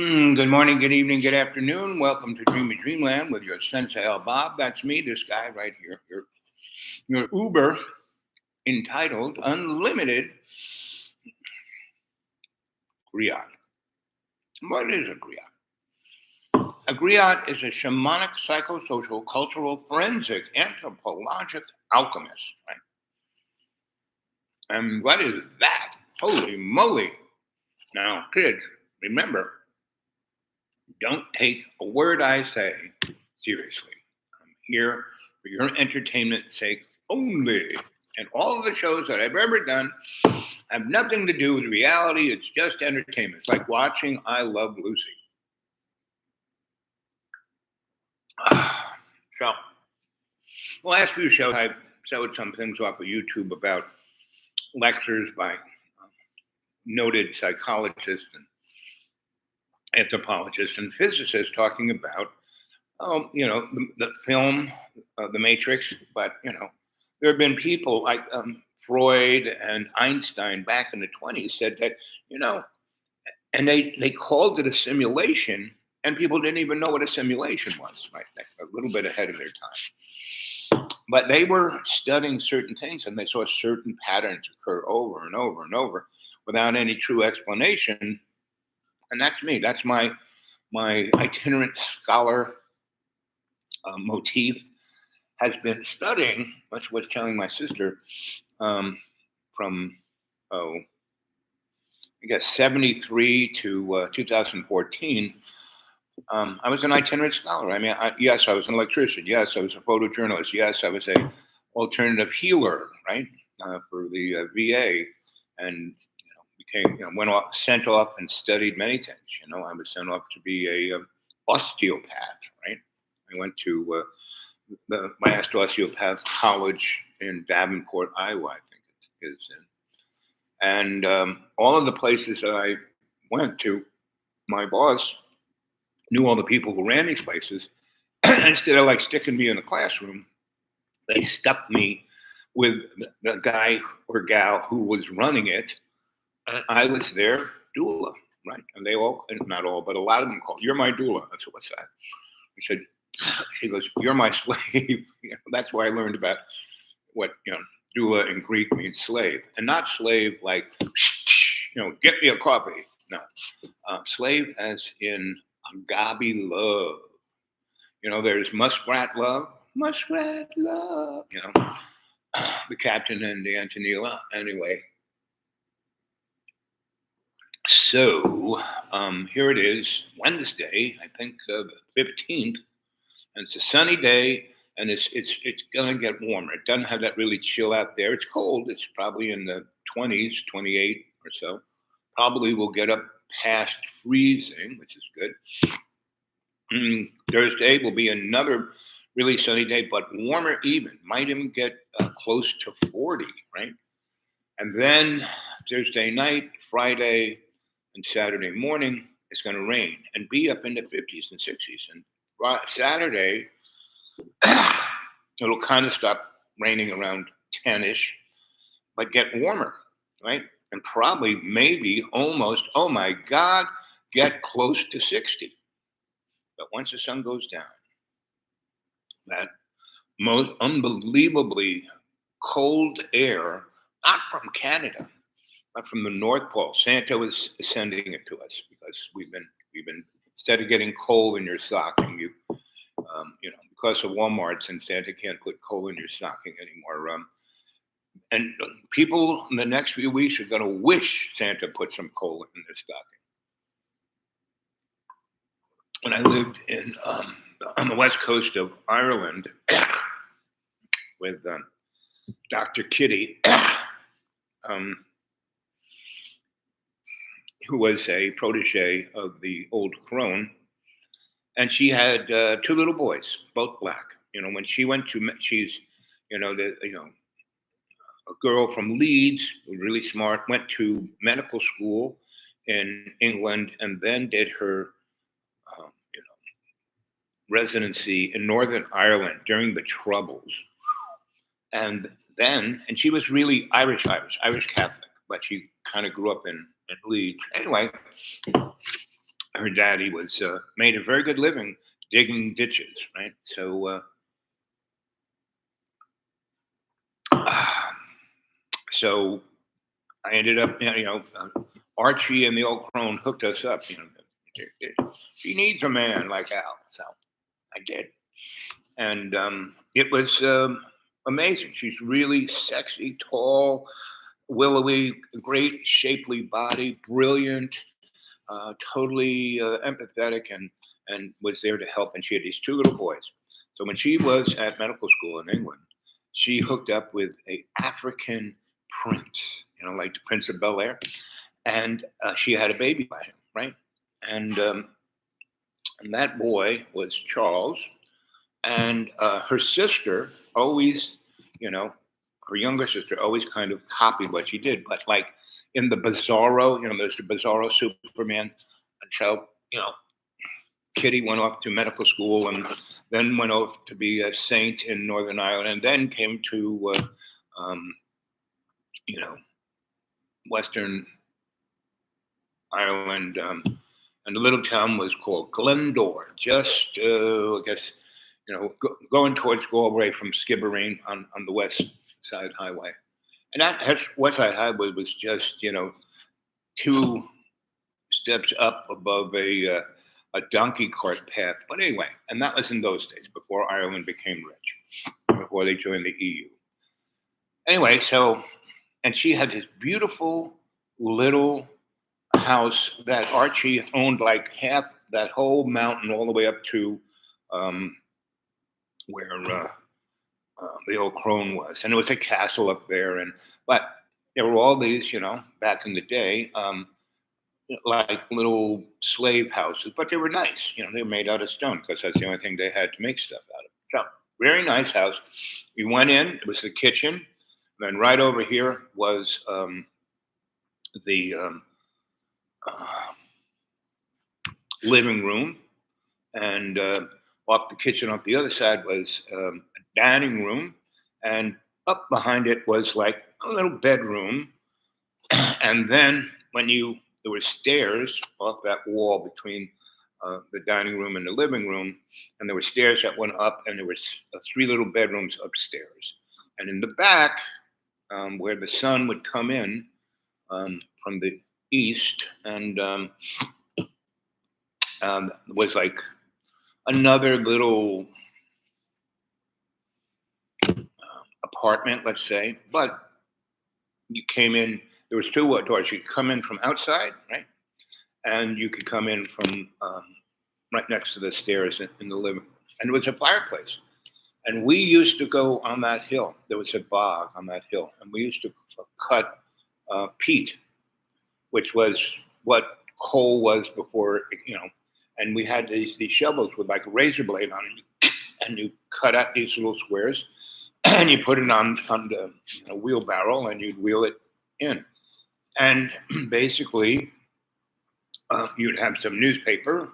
Good morning, good evening, good afternoon. Welcome to Dreamy Dreamland with your Sensei Al Bob. That's me, this guy right here. Your Uber entitled Unlimited Griot. What is a griot? A griot is a shamanic, psychosocial, cultural, forensic, anthropologic alchemist. Right? And what is that? Holy moly. Now, kids, remember, don't take a word I say seriously. I'm here for your entertainment's sake only. And all of the shows that I've ever done have nothing to do with reality. It's just entertainment. It's like watching I Love Lucy. So, the last few shows I showed some things off of YouTube about lectures by noted psychologists and anthropologists and physicists talking about, the film, The Matrix. But, there have been people like Freud and Einstein back in the 20s said that, and they called it a simulation, and people didn't even know what a simulation was, right? A little bit ahead of their time. But they were studying certain things, and they saw certain patterns occur over and over and over without any true explanation. And that's me. That's my itinerant scholar motif has been studying, which was telling my sister from, I guess, 73 to 2014. I was an itinerant scholar. I mean, yes, I was an electrician. Yes, I was a photojournalist. Yes, I was a alternative healer, right, for the VA, and went off, sent off, and studied many things. I was sent off to be a osteopath, right? I went to my last osteopath college in Davenport, Iowa, I think it is. And all of the places that I went to, my boss knew all the people who ran these places. Instead of like sticking me in the classroom, they stuck me with the guy or gal who was running it. And I was their doula, right? And they all, not all, but a lot of them called, "You're my doula." That's what I said. I said, she goes, "You're my slave." That's where I learned about what, doula in Greek means slave. And not slave like, get me a coffee. No. Slave as in agape love. There's muskrat love. Muskrat love. The captain and the Antonella. Anyway. So here it is, Wednesday, I think the 15th. And it's a sunny day, and it's gonna get warmer. It doesn't have that really chill out there. It's cold. It's probably in the 20s, 28 or so. Probably will get up past freezing, which is good. Thursday will be another really sunny day, but warmer even. Might even get close to 40, right? And then Thursday night, Friday, and Saturday morning, it's going to rain and be up in the 50s and 60s. And Saturday, it'll kind of stop raining around 10-ish, but get warmer, right? And probably, maybe, almost, oh my God, get close to 60. But once the sun goes down, that most unbelievably cold air, not from Canada, but from the North Pole. Santa was sending it to us because we've been instead of getting coal in your stocking, because of Walmart's, and Santa can't put coal in your stocking anymore. And people in the next few weeks are going to wish Santa put some coal in their stocking. When I lived on the west coast of Ireland with Dr. Kitty, who was a protege of the old crone, and she had two little boys, both black. When she went to, she's, a girl from Leeds, really smart, went to medical school in England, and then did her, residency in Northern Ireland during the Troubles. And she was really Irish Catholic, but she kind of grew up in Leeds. Anyway, her daddy was made a very good living digging ditches, right? So I ended up, Archie and the old crone hooked us up. She needs a man like Al, so I did, and it was amazing. She's really sexy, tall, willowy, great shapely body, brilliant, totally empathetic, and was there to help. And she had these two little boys. So when she was at medical school in England, she hooked up with a African prince, like the Prince of Bel Air, and she had a baby by him, right? And and that boy was Charles, and her sister always, you know, her younger sister always kind of copied what she did, but like in the Bizarro, there's the Bizarro Superman, and so Kitty went off to medical school and then went off to be a saint in Northern Ireland, and then came to you know Western Ireland, and the little town was called Glendore, just I guess going towards Galway from Skibbereen on the west side highway, and that west side highway was just two steps up above a donkey cart path. But anyway, and that was in those days before Ireland became rich, before they joined the EU. Anyway, and she had this beautiful little house that Archie owned, like half that whole mountain all the way up to where the old crone was, and it was a castle up there. But there were all these, back in the day, like little slave houses, but they were nice. They were made out of stone because that's the only thing they had to make stuff out of. So very nice house. We went in. It was the kitchen. Then right over here was the uh, living room, and off the kitchen off the other side was a dining room, and up behind it was like a little bedroom. And then there were stairs off that wall between the dining room and the living room, and there were stairs that went up, and there was three little bedrooms upstairs. And in the back, where the sun would come in from the east, and was like another little apartment, let's say. But you came in. There was two doors. You could come in from outside, right, and you could come in from right next to the stairs in the living room. And it was a fireplace. And we used to go on that hill. There was a bog on that hill, and we used to cut peat, which was what coal was before, And we had these shovels with like a razor blade on it, and you cut out these little squares, and you put it on the wheelbarrow, and you'd wheel it in. And basically, you'd have some newspaper,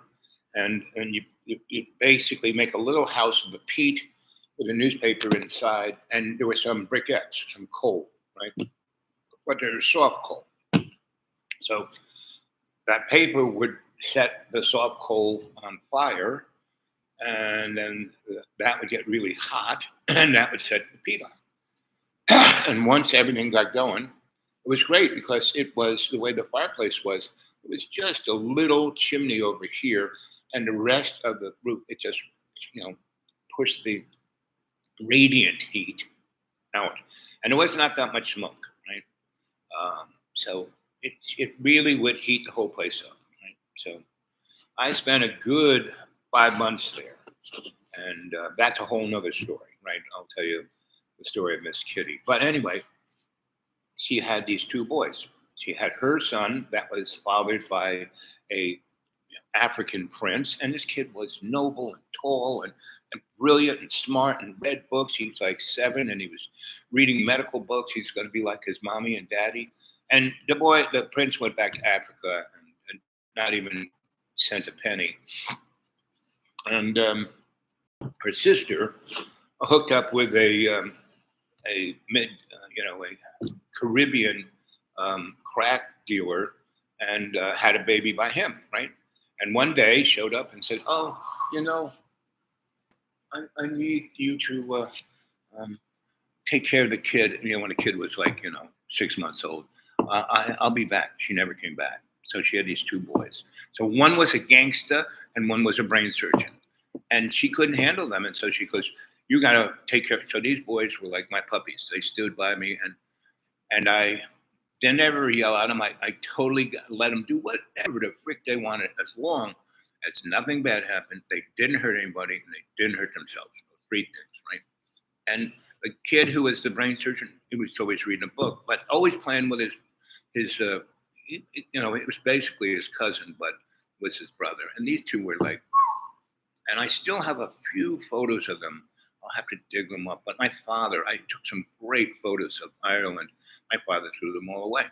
and you basically make a little house of the peat with a newspaper inside, and there were some briquettes, some coal, right? But there's soft coal. So that paper would set the soft coal on fire, and then that would get really hot, and that would set the peat on. And once everything got going, it was great because it was the way the fireplace was. It was just a little chimney over here, and the rest of the roof, it just, pushed the radiant heat out. And it was not that much smoke, right? So it really would heat the whole place up, right? So I spent a good 5 months there. And that's a whole nother story, right? I'll tell you the story of Miss Kitty. But anyway, she had these two boys. She had her son that was fathered by a African prince, and this kid was noble and tall and brilliant and smart and read books. He was like 7, and he was reading medical books. He's going to be like his mommy and daddy. And the prince, went back to Africa and not even sent a penny. And her sister hooked up with a Caribbean crack dealer, and had a baby by him, right? And one day showed up and said, "Oh, you know, I need you to um, take care of the kid." When the kid was like, 6 months old. I'll be back. She never came back. So she had these two boys. So one was a gangster and one was a brain surgeon. And she couldn't handle them. And so she goes, "You got to take care." So these boys were like my puppies. They stood by me, and I didn't ever yell at them. I totally let them do whatever the frick they wanted, as long as nothing bad happened. They didn't hurt anybody and they didn't hurt themselves. Three things, right? And the kid who was the brain surgeon, he was always reading a book, but always playing with his it was basically his cousin, but was his brother. And these two were like, and I still have a few photos of them. I'll have to dig them up. But my father, I took some great photos of Ireland. My father threw them all away.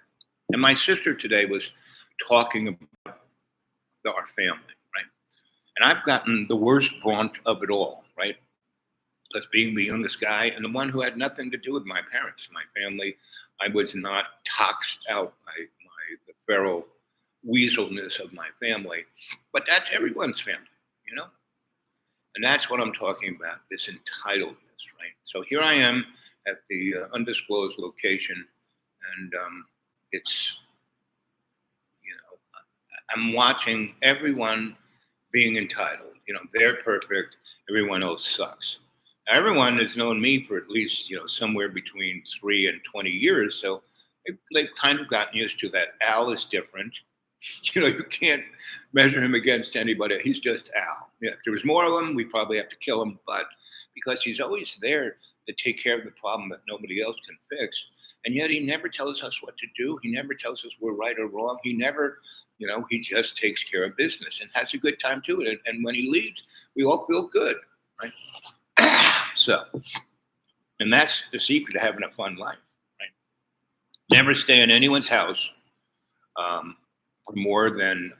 And my sister today was talking about our family, right? And I've gotten the worst brunt of it all, right? As being the youngest guy and the one who had nothing to do with my parents, my family. I was not toxed out by the feral weaselness of my family. But that's everyone's family, you know? And that's what I'm talking about, this entitledness, right? So here I am at the undisclosed location, and it's, I'm watching everyone being entitled. They're perfect, everyone else sucks. Now, everyone has known me for at least, somewhere between 3 and 20 years. So they've kind of gotten used to that. Al is different. You can't measure him against anybody. He's just Al. Yeah, if there was more of him, we'd probably have to kill him. But because he's always there to take care of the problem that nobody else can fix, and yet he never tells us what to do. He never tells us we're right or wrong. He never, he just takes care of business and has a good time to it. And when he leaves, we all feel good, right? So, and that's the secret to having a fun life, right? Never stay in anyone's house. For more than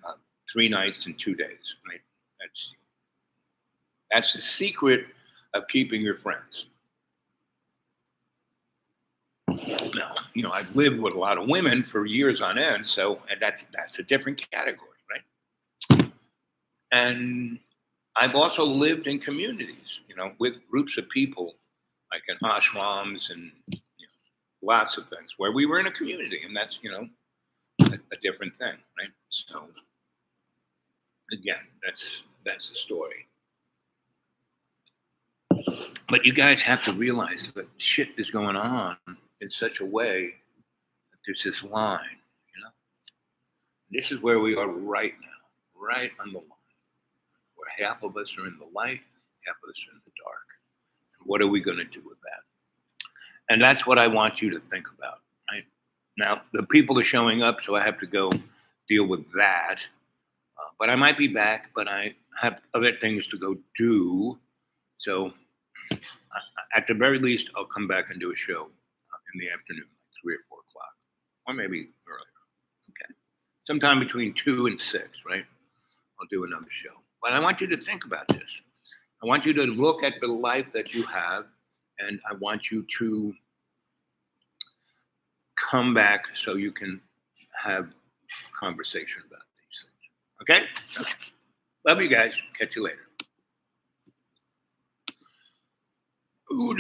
3 nights and 2 days. Right? That's the secret of keeping your friends. Now, I've lived with a lot of women for years on end, and that's a different category, right? And I've also lived in communities, with groups of people, like in ashrams and lots of things, where we were in a community, and that's a different thing, right? So again, that's the story. But you guys have to realize that shit is going on in such a way that there's this line, This is where we are right now, right on the line, where half of us are in the light, half of us are in the dark. And what are we going to do with that? And that's what I want you to think about, right? Now, the people are showing up, so I have to go deal with that. But I might be back, but I have other things to go do. So at the very least, I'll come back and do a show in the afternoon, like 3 or 4 o'clock, or maybe earlier. Okay. Sometime between 2 and 6, right? I'll do another show. But I want you to think about this. I want you to look at the life that you have, and I want you to come back so you can have a conversation about these things. Okay? Love you guys. Catch you later. Ooh,